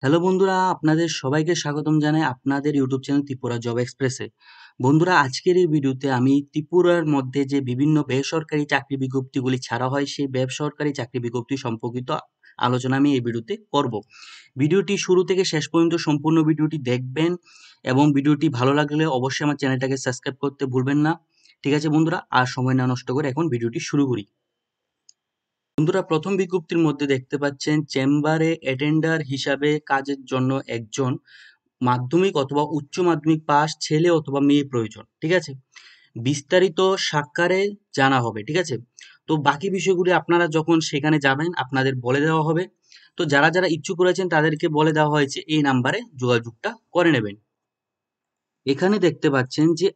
Hello বন্ধুরা, আপনাদের সবাইকে স্বাগতম জানাই আপনাদের ইউটিউব চ্যানেল ত্রিপুরা জব এক্সপ্রেসে। বন্ধুরা, আজকের এই ভিডিওতে আমি ত্রিপুরার মধ্যে যে বিভিন্ন বেসরকারি চাকরি বিজ্ঞপ্তিগুলি ছাড়া হয় সেই বেসরকারি চাকরি বিজ্ঞপ্তি সম্পর্কিত আলোচনা আমি এই ভিডিওতে করব। ভিডিওটি শুরু থেকে শেষ পর্যন্ত সম্পূর্ণ ভিডিওটি দেখবেন এবং ভিডিওটি ভালো লাগলে অবশ্যই আমার চ্যানেলটাকে সাবস্ক্রাইব করতে ভুলবেন না। ঠিক আছে বন্ধুরা, আর সময় না নষ্ট করে এখন ভিডিওটি শুরু করি। বন্ধুরা, প্রথম বিজ্ঞপ্তির মধ্যে দেখতে পাচ্ছেন চেম্বারে অ্যাটেন্ডার হিসাবে কাজের জন্য একজন মাধ্যমিক অথবা উচ্চ মাধ্যমিক পাস ছেলে অথবা মেয়ে প্রয়োজন। ঠিক আছে, বিস্তারিত সাক্ষারে জানা হবে। ঠিক আছে, তো বাকি বিষয়গুলি আপনারা যখন সেখানে যাবেন আপনাদের বলে দেওয়া হবে। তো যারা যারা ইচ্ছুক রয়েছেন তাদেরকে বলে দেওয়া হয়েছে এই নাম্বারে যোগাযোগটা করে নেবেন। এখানে দেখতে পাচ্ছেন যে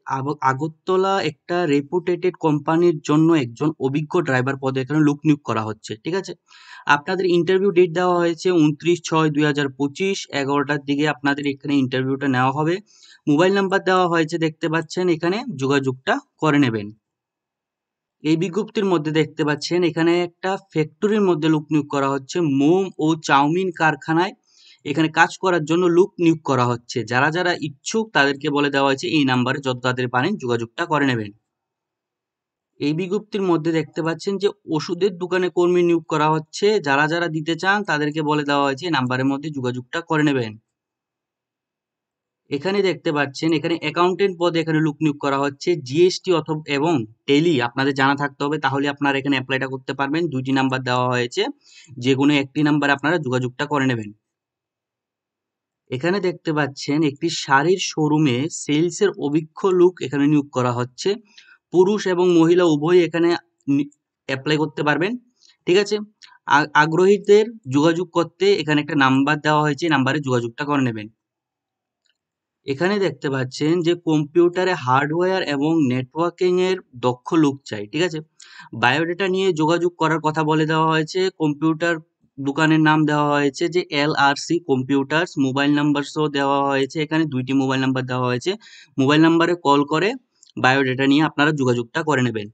আগরতলা একটা রেপুটেটেড কোম্পানির জন্য একজন অভিজ্ঞ ড্রাইভার পদে এখানে লোক নিয়োগ করা হচ্ছে। ঠিক আছে, আপনাদের ইন্টারভিউ ডেট দেওয়া হয়েছে 29/6/2025 11টার দিকে আপনাদের এখানে ইন্টারভিউটা নেওয়া হবে। মোবাইল নাম্বার দেওয়া হয়েছে, দেখতে পাচ্ছেন এখানে যোগাযোগটা করে নেবেন। এই বিজ্ঞপ্তির মধ্যে দেখতে পাচ্ছেন এখানে একটা ফ্যাক্টরির মধ্যে লোক নিয়োগ করা হচ্ছে। মোম ও চাউমিন কারখানায় এখানে কাজ করার জন্য লোক নিয়োগ করা হচ্ছে। যারা যারা ইচ্ছুক তাদেরকে বলে দেওয়া হয়েছে এই নাম্বারে যত তাড়াতাড়ি পারেন যোগাযোগটা করে নেবেন। এই বিজ্ঞপ্তির মধ্যে দেখতে পাচ্ছেন যে ওষুধের দোকানে কর্মী নিয়োগ করা হচ্ছে। যারা যারা দিতে চান তাদেরকে বলে দেওয়া হয়েছে এই নাম্বারের মধ্যে যোগাযোগটা করে নেবেন। এখানে দেখতে পাচ্ছেন এখানে অ্যাকাউন্টেন্ট পদে এখানে লোক নিয়োগ করা হচ্ছে। জিএসটি অথবা এবং টেলি আপনাদের জানা থাকতে হবে, তাহলে আপনারা এখানে অ্যাপ্লাইটা করতে পারবেন। দুইটি নাম্বার দেওয়া হয়েছে, যে কোনো একটি নাম্বারে আপনারা যোগাযোগটা করে নেবেন। এখানে দেখতে পাচ্ছেন একটি শাড়ির শোরুমে সেলসের অভিজ্ঞ লোক এখানে নিয়োগ করা হচ্ছে। পুরুষ এবং মহিলা উভয়ই এখানে অ্যাপ্লাই করতে পারবেন। ঠিক আছে, আগ্রহীদের যোগাযোগ করতে এখানে একটা নাম্বার দেওয়া হয়েছে, নাম্বারে যোগাযোগটা করে নেবেন। এখানে দেখতে পাচ্ছেন যে কম্পিউটারে হার্ডওয়্যার এবং নেটওয়ার্কিং এর দক্ষ লোক চাই। ঠিক আছে, বায়োডাটা নিয়ে যোগাযোগ করার কথা বলে দেওয়া হয়েছে। কম্পিউটার দোকানের নাম দেওয়া হয়েছে যে LRC কম্পিউটার্স। মোবাইল নাম্বার সহ দেওয়া হয়েছে, এখানে দুইটি মোবাইল নাম্বার দেওয়া হয়েছে। মোবাইল নাম্বারে কল করে বায়োডাটা নিয়ে আপনারা যোগাযোগটা করে নেবেন।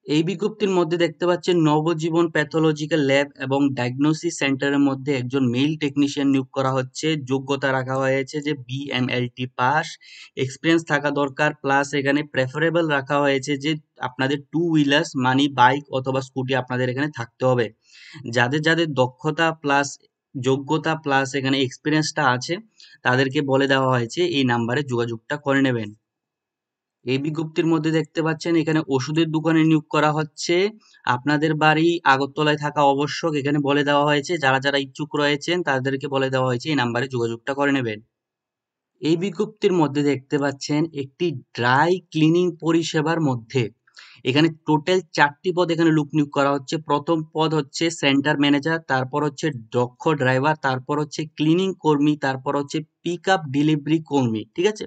এই বিজ্ঞপ্তির মধ্যে দেখতে পাচ্ছেন নবজীবন প্যাথোলজিক্যাল ল্যাব এবং ডায়াগনোসিস সেন্টারের মধ্যে একজন মেল টেকনিশিয়ান নিয়োগ করা হচ্ছে। যোগ্যতা রাখা হয়েছে যে BMLT পাস, এক্সপিরিয়েন্স থাকা দরকার, প্লাস এখানে প্রেফারেবল রাখা হয়েছে যে আপনাদের টু হুইলার্স মানে বাইক অথবা স্কুটি আপনাদের এখানে থাকতে হবে। যাদের যাদের দক্ষতা প্লাস যোগ্যতা প্লাস এখানে এক্সপিরিয়েন্সটা আছে তাদেরকে বলে দেওয়া হয়েছে এই নাম্বারে যোগাযোগটা করে নেবেন। এই বিজ্ঞপ্তির মধ্যে দেখতে পাচ্ছেন এখানে ওষুধের দোকানে নিয়োগ করা হচ্ছে। আপনাদের বাড়ি আগরতলায় থাকা আবশ্যক, এখানে বলে দেওয়া হয়েছে। যারা যারা ইচ্ছুক রয়েছেন তাদেরকে বলে দেওয়া হয়েছে এই নাম্বারে যোগাযোগটা করে নেবেন। এই বিজ্ঞপ্তির মধ্যে দেখতে পাচ্ছেন একটি ড্রাই ক্লিনিং পরিষেবার মধ্যে এখানে টোটাল 4টি পদ এখানে লোক নিয়োগ করা হচ্ছে। প্রথম পদ হচ্ছে সেন্টার ম্যানেজার, তারপর হচ্ছে দক্ষ ড্রাইভার, তারপর হচ্ছে ক্লিনিং কর্মী, তারপর হচ্ছে পিক আপ ডেলিভারি কর্মী। ঠিক আছে,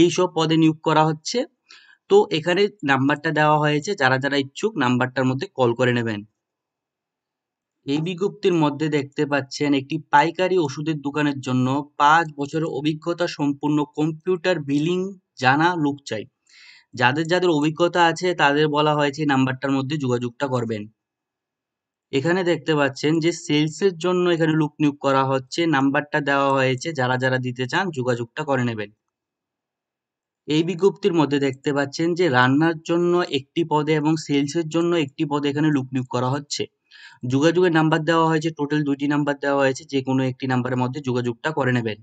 এইসব পদে নিয়োগ করা হচ্ছে। তো এখানে নাম্বারটা দেওয়া হয়েছে, যারা যারা ইচ্ছুক নাম্বারটার মধ্যে কল করে নেবেন। এই বিজ্ঞপ্তির মধ্যে দেখতে পাচ্ছেন একটি পাইকারি ওষুধের দোকানের জন্য 5 বছরের অভিজ্ঞতা সম্পূর্ণ কম্পিউটার বিলিং জানা লোক চাই। যাদের যাদের অভিজ্ঞতা আছে তাদের বলা হয়েছে এই নাম্বারটার মধ্যে যোগাযোগটা করবেন। এখানে দেখতে পাচ্ছেন যে সেলসের জন্য এখানে লোক নিয়োগ করা হচ্ছে। নাম্বারটা দেওয়া হয়েছে, যারা যারা দিতে চান যোগাযোগটা করে নেবেন। এই বিজ্ঞপ্তির মধ্যে দেখতে পাচ্ছেন যে রান্নার জন্য একটি পদে এবং সেলসের জন্য একটি পদে এখানে লোক নিয়োগ করা হচ্ছে। যোগাযোগের নাম্বার দেওয়া হয়েছে, টোটাল দুইটি নাম্বার দেওয়া হয়েছে, যে কোনো একটি নাম্বারের মধ্যে যোগাযোগটা করে নেবেন।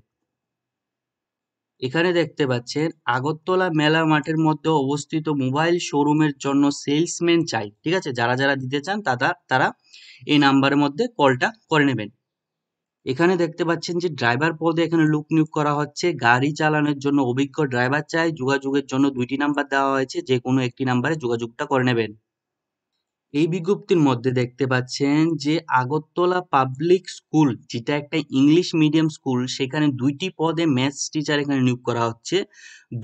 এখানে দেখতে পাচ্ছেন আগরতলা মেলা মাঠের মধ্যে অবস্থিত মোবাইল শোরুমের জন্য সেলসম্যান চাই। ঠিক আছে, যারা যারা দিতে চান তারা তারা এই নাম্বারের মধ্যে কলটা করে নেবেন। এখানে দেখতে পাচ্ছেন যে ড্রাইভার পদে এখানে লোক নিয়োগ করা হচ্ছে। গাড়ি চালানোর জন্য অভিজ্ঞ ড্রাইভার চাই। যোগাযোগের জন্য দুইটি নাম্বার দেওয়া হয়েছে, যে কোনো একটি নাম্বারে যোগাযোগটা করে নেবেন। এই বিজ্ঞপ্তির মধ্যে দেখতে পাচ্ছেন যে আগরতলা পাবলিক স্কুল, যেটা একটা ইংলিশ মিডিয়াম স্কুল, সেখানে দুইটি পদে ম্যাথস টিচার এখানে নিয়োগ করা হচ্ছে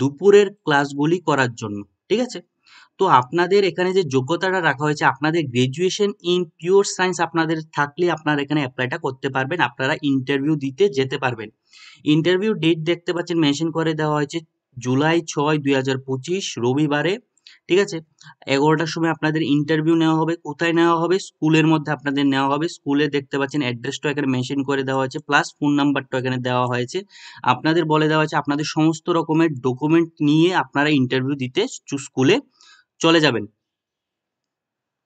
দুপুরের ক্লাসগুলি করার জন্য। ঠিক আছে, তো আপনাদের এখানে যে যোগ্যতাটা রাখা হয়েছে, আপনাদের গ্রাজুয়েশন ইন পিওর সায়েন্স আপনাদের থাকলে আপনারা এখানে অ্যাপ্লাইটা করতে পারবেন, আপনারা ইন্টারভিউ দিতে যেতে পারবেন। ইন্টারভিউ ডেট দেখতে পাচ্ছেন মেনশন করে দেওয়া হয়েছে জুলাই 6/2025 রবিবারে ঠিক আছে। 11টার সময় আপনাদের ইন্টারভিউ নেওয়া হবে। কোথায় নেওয়া হবে? স্কুলের মধ্যে আপনাদের নেওয়া হবে। স্কুলে দেখতে পাচ্ছেন অ্যাড্রেসটা এখানে মেনশন করে দেওয়া হয়েছে, প্লাস ফোন নাম্বারটা এখানে দেওয়া হয়েছে। আপনাদের বলে দেওয়া হয়েছে আপনাদের সমস্ত রকমের ডকুমেন্ট নিয়ে আপনারা ইন্টারভিউ দিতে স্কুলে চলে যাবেন।